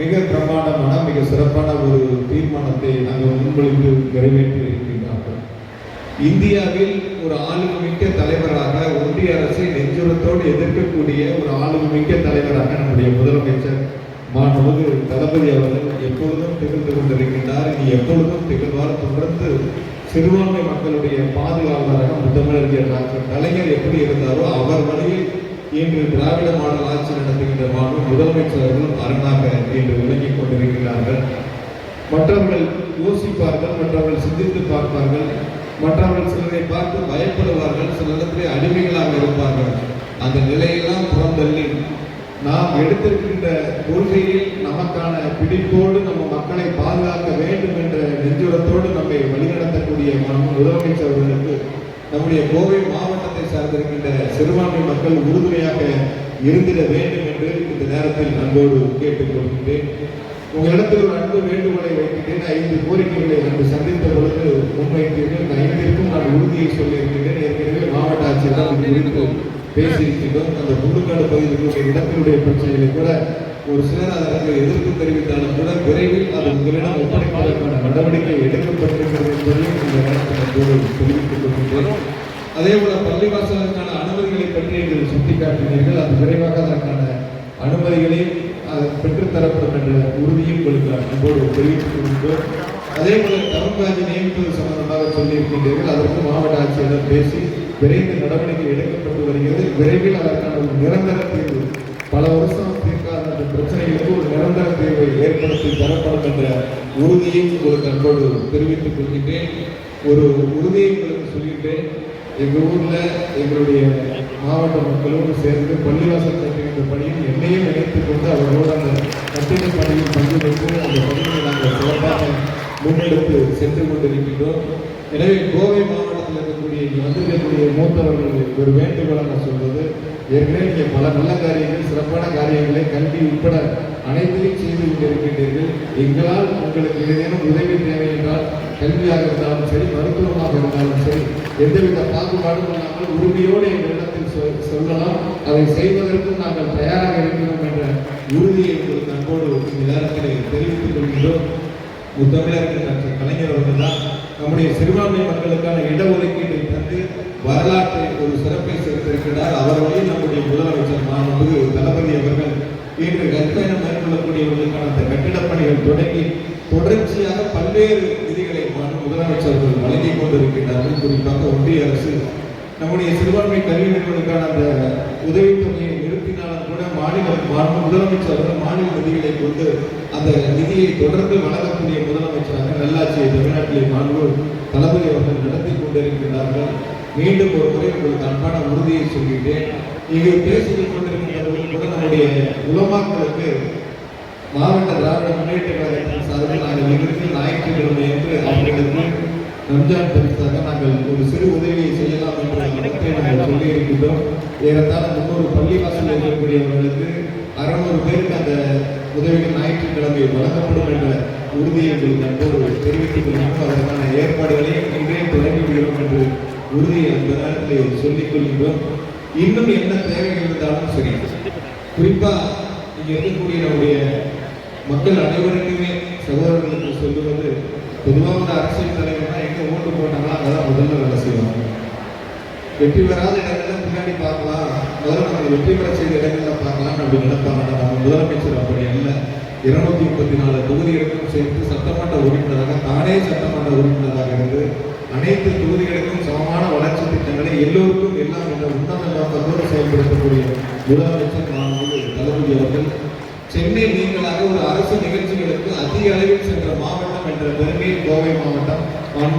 மிக பிரமாண்டமான மிக சிறப்பான ஒரு தீர்மானத்தை நாங்கள் முன்மொழிந்து நிறைவேற்றி இருக்கின்றார்கள். இந்தியாவில் ஒரு ஆளுமைமிக்க தலைவராக ஒன்றிய அரசை நெஞ்சுரத்தோடு எதிர்க்கக்கூடிய ஒரு ஆளுமைமிக்க தலைவராக நம்முடைய முதலமைச்சர் மாண்புமிகு தளபதி அவர்கள் எப்பொழுதும் திகழ்ந்து கொண்டிருக்கின்றார். இனி எப்பொழுதும் திகழ்வார். தொடர்ந்து சிறுபான்மை மக்களுடைய பாதுகாவலராக முத்தமிழறிஞர் டாக்டர் கலைஞர் எப்படி இருந்தாரோ அவர் வழியில் இன்று திராவிட மாடல் ஆட்சி நடத்துகின்ற முதலமைச்சர் அவர்கள் அரணாக இன்று விளங்கிக் கொண்டிருக்கிறார்கள். மற்றவர்கள் யோசிப்பார்கள், மற்றவர்கள் சிந்தித்து பார்ப்பார்கள், மற்றவர்கள் சிலரை பார்த்து பயப்படுவார்கள், சில இடத்திலே அடிமைகளாக இருப்பார்கள். அந்த நிலையெல்லாம் புறந்தள்ளி நாம் எடுத்திருக்கின்ற கொள்கையில் நமக்கான பிடிப்போடு நம்ம மக்களை பாதுகாக்க வேண்டும் என்ற நெஞ்சுரத்தோடு நம்மை வழிநடத்தக்கூடிய முதலமைச்சர் அவர்களுக்கு நம்முடைய கோவை மாவட்டத்தை சார்ந்திருக்கின்ற சிறுபான்மை மக்கள் உறுதுணையாக இருந்திட வேண்டும் என்று இந்த நேரத்தில் அன்போடு கேட்டுக்கொள்கின்றேன். உங்களிடத்தில் ஒரு அன்பு வேண்டுகோளை வைக்கின்றேன். 5 கோரிக்கைகளை அன்று சந்தித்த பொழுது முன்வைத்தீர்கள். 5ற்கும் நான் உறுதியை சொல்லியிருக்கின்றேன். ஏற்கனவே மாவட்ட ஆட்சியர் குறித்து பேசியிருக்கின்றோம். அந்த முள்ளுக்காடு பகுதியில் இடத்தினுடைய பிரச்சனைகளை கூட ஒரு சிலர் அதற்கு எதிர்ப்பு தெரிவித்தாலும் கூட விரைவில் அது உங்களிடம் ஒப்படைப்பதற்கான நடவடிக்கை எடுக்கப்பட்டிருக்கிறது என்பதையும் இந்த நேரத்தில் தெரிவித்துக் கொள்கின்றேன். அதே போல பள்ளிவாசலுக்கான அனுமதிகளை பற்றி நீங்கள் சுட்டிக்காட்டினீர்கள். அது விரைவாக அதற்கான அனுமதிகளையும் அது பெற்றுத்தரப்படும் என்ற உறுதியும் உங்களுக்கு அன்போடு தெரிவித்துக் கொள்கின்றோம். அதே போல டவுன்காஜி நியமிப்பது சம்பந்தமாக சொல்லியிருக்கின்றீர்கள். அதற்கு மாவட்ட ஆட்சியரிடம் பேசி விரைந்து நடவடிக்கை எடுக்கப்பட்டு வருகிறது. விரைவில் அதற்கான ஒரு நிரந்தர தீர்வு, பல வருஷம் தீர்க்காத அந்த பிரச்சனைகளுக்கு ஒரு நிரந்தர தீர்வை ஏற்படுத்தி தரப்படும் என்ற உறுதியை உங்களுக்கு அன்போடு தெரிவித்துக் கொள்கின்றேன். ஒரு உறுதியை உங்களுக்கு சொல்கின்றேன். எங்கள் ஊரில் எங்களுடைய மாவட்ட மக்களோடு சேர்ந்து பள்ளிவாசல் கட்டுகின்ற பணியில் என்னையும் நினைத்துக் கொண்டு அவர்களோடு அந்த கட்டிட பணியில் பங்கு பெற்று அந்த பணியை நாங்கள் சிறப்பாக முன்னெடுத்து சென்று கொண்டிருக்கின்றோம். எனவே கோவை மாவட்டத்தில் இருக்கக்கூடிய இங்கே வந்திருக்கக்கூடிய மூத்தவர்கள் ஒரு வேண்டுகோளாக சொல்வது, ஏற்கனவே நீங்கள் பல நல்ல காரியங்கள், சிறப்பான காரியங்களை கல்வி உட்பட அனைத்தையும் செய்து கொண்டிருக்கின்றீர்கள். எங்களால் உங்களுக்கு ஏதேனும் உதவி தேவை என்றால் கல்வியாக இருந்தாலும் சரி, மருத்துவமாக இருந்தாலும் சரி, எந்தவித பாகுபாடும் இல்லாமல் உறுதியோடு எங்களிடத்தில் சொல்லலாம். அதை செய்வதற்கும் நாங்கள் தயாராக இருக்கிறோம் என்ற உறுதியை உங்களுக்கு அன்போடு இந்த நேரத்தில் தெரிவித்துக் கொள்கின்றோம். முத்தமிழறிஞர் டாக்டர் கலைஞர் அவர்கள் தான் நம்முடைய சிறுபான்மை மக்களுக்கான இடஒதுக்கீட்டை தந்து வரலாற்றை ஒரு சிறப்பை சேர்த்திருக்கிறார். அவர்களையும் நம்முடைய முதலமைச்சர் மாண்புமிகு தளபதி அவர்கள் இன்று கற்பயணம் மேற்கொள்ளக்கூடியவர்களுக்கான அந்த கட்டிடப் பணிகள் தொடங்கி தொடர்ச்சியாக பல்வேறு நிதிகளை முதலமைச்சர்கள் வழங்கிக் கொண்டிருக்கின்றார்கள். குறிப்பாக ஒன்றிய அரசு நம்முடைய சிறுபான்மை கல்வி நிறுவனங்களுக்கான அந்த உதவித்தொகையை நிறுத்தினாலும் கூட முதலமைச்சர் மாநில நிதிகளை கொண்டு அந்த நிதியை தொடர்ந்து வழங்கக்கூடிய முதலமைச்சராக நல்லாட்சியை தமிழ்நாட்டிலே மாண்பு தளபதி அவர்கள் நடத்தி கொண்டிருக்கிறார்கள். மீண்டும் ஒரு முறை உங்களுக்கு அன்பான உறுதியை சொல்கின்றேன். இங்கு பேசிக் கொண்டிருக்கின்றவர்கள் கூட நம்முடைய உலமாக்களுக்கு மாவட்ட திராவிட முன்னேற்ற கழகத்தின் சார்பில் நாங்கள் நிகழ்ச்சி ஞாயிற்றுக்கிழமை என்று அவர்களுக்கு ரம்ஜான் பரிசாக நாங்கள் ஒரு சிறு உதவியை செய்யலாம் என்ற நாங்கள் சொல்லியிருக்கின்றோம். ஏறத்தாழ 300 பள்ளிவாசல் இருக்கக்கூடியவர்களுக்கு 600 பேருக்கு அந்த உதவிகள் ஞாயிற்றுக்கிழமை வழங்கப்படும் என்ற உறுதியை உங்களுக்கு அன்போடு தெரிவித்துக் கொள்கிறோம். அதற்கான ஏற்பாடுகளை இன்றே தொடங்கிவிடுகிறோம் என்று உறுதியை அந்த நேரத்தில் சொல்லிக் கொள்கின்றோம். இன்னும் என்ன தேவைகள் இருந்தாலும் சரி, குறிப்பா இங்கே இருக்கக்கூடிய நம்முடைய மக்கள் அனைவருக்குமே சகோதரர்களுக்கு சொல்லுவது, பொதுவாக அரசியல் தலைவர்னா எங்க ஓட்டு போட்டாங்களோ அங்கதான் முதல்ல வேலை செய்வாங்க. வெற்றி பெறாத இடங்கள்ல பின்னாடி பார்க்கலாம், முதல்ல நம்ம வெற்றி பெற செய்த இடங்கள்ல பார்க்கலாம் அப்படின்னு நினைப்பாங்க. நம்ம முதலமைச்சர் அப்படி அல்ல. 234 தொகுதிகளுக்கும் சேர்த்து சட்டமன்ற உறுப்பினராக தானே சட்டமன்ற உறுப்பினராக இருந்து அனைத்து தொகுதிகளுக்கும் சமமான வளர்ச்சி திட்டங்களை எல்லோருக்கும் எல்லாம் என்ற உன்னத நோக்கத்தோடு செயல்படுத்தக்கூடிய முதலமைச்சர் மாண்புமிகு தளபதி அவர்கள் சென்னை நீங்களாக ஒரு அரசு நிகழ்ச்சிகளுக்கு அதிக அளவில் சென்ற மாவட்டம் என்ற பெருமையை கோவை மாவட்டம்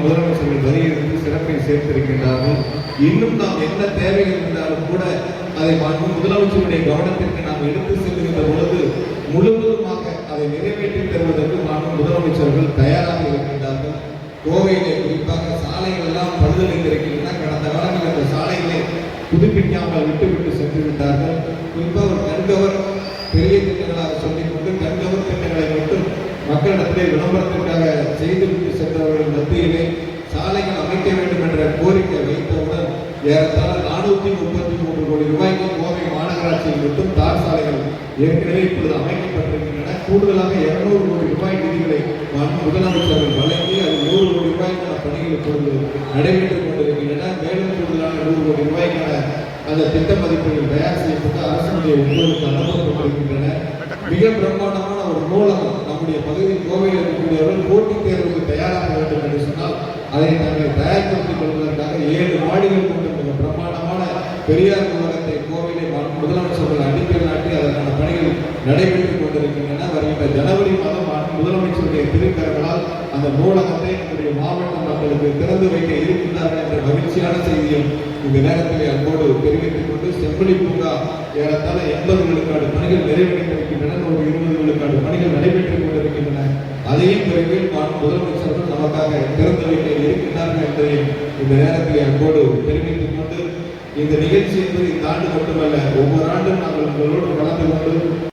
முதலமைச்சர்கள் வருகிறது சிறப்பை சேர்த்திருக்கின்றார்கள். இன்னும் நாம் என்ன தேவைகள் இருந்தாலும் கூட அதை முதலமைச்சருடைய கவனத்திற்கு நாம் எடுத்து செல்கின்ற பொழுது முழுவதுமாக அதை நிறைவேற்றி தருவதற்கு முதலமைச்சர்கள் தயாராக இருக்கின்றார்கள். கோவையிலே குறிப்பாக சாலைகள் எல்லாம் பழுதடைந்திருக்கின்றன. கடந்த காலங்களில் அந்த சாலைகளை புதுப்பிக்காமல் விட்டுவிட்டு சென்று விட்டார்கள். குறிப்பாக ஒரு கண்கவர் பெரிய திட்டங்களாக சொல்லிக்கொண்டு கண்கவர் திட்டங்களை மட்டும் மக்களிடத்திலே விளம்பரத்திற்காக செய்துவிட்டு சென்றவர்கள் மத்தியிலே சாலைகள் அமைக்க வேண்டும் என்ற கோரிக்கை வைத்தவுடன் ஏறத்தாழ 433 கோடி ரூபாய்க்கு கோவை மாநகராட்சியில் மட்டும் தார் சாலைகள் ஏற்கனவே இப்பொழுது அமைக்கப்பட்டிருக்கின்றன. கூடுதலாக 200 கோடி ரூபாய் நிதிகளை முதலமைச்சர்கள் வழங்கி அது 100 கோடி ரூபாய்க்கான பணிகள் இப்பொழுது நடைபெற்றுக் கொண்டிருக்கின்றன. மேலும் கூடுதலான 100 கோடி ரூபாய்க்கான அந்த திட்ட மதிப்பீடுகள் தயார் செய்யப்பட்டு அரசுடைய ஒப்புதலுக்கு அனுப்பப்பட்டிருக்கின்றன. மிக பிரம்மாண்டமான ஒரு நூலகம் நம்முடைய பகுதி கோவையில் இருக்கக்கூடியவர்கள் போட்டித் தேர்வுக்கு தயாராக வேண்டும் என்று சொன்னால் அதை தங்களை தயார்படுத்திக் கொள்வதற்காக 7 மாடிகள் கொண்ட மிக பிரம்மாண்டமான பெரியார் நூலகத்தை கோவையிலே முதலமைச்சர்கள் அடிக்கல் நாட்டி அதற்கான பணிகள் நடைபெற்றுக் கொண்டிருக்கின்றன. வருகின்ற ஜனவரி மாதம் முதலமைச்சருடைய திருக்கரங்களால் அந்த நூலகத்தை நம்முடைய மாவட்ட மக்களுக்கு திறந்து வைக்க இருக்கின்றார்கள் என்ற மகிழ்ச்சியான செய்தியும் இந்த நேரத்தில் அன்போடு தெரிவித்துக் கொண்டு, செம்பொலி பூங்கா ஏறத்தாழ 80 விழுக்காடு பணிகள் நிறைவடைந்திருக்கின்றன. ஒரு 20 விழுக்காடு பணிகள் நடைபெற்றுக் கொண்டிருக்கின்றன. அதையும் விரைவில் முதலமைச்சர்கள் நமக்காக திறந்து வைக்க இருக்கின்றார்கள் என்பதையும் இந்த நேரத்தில் அன்போடு தெரிவித்துக் கொண்டு, இந்த நிகழ்ச்சி என்பது இந்த ஆண்டு மட்டுமல்ல, ஒவ்வொரு ஆண்டும் நாங்கள் உங்களோடு கலந்து கொண்டு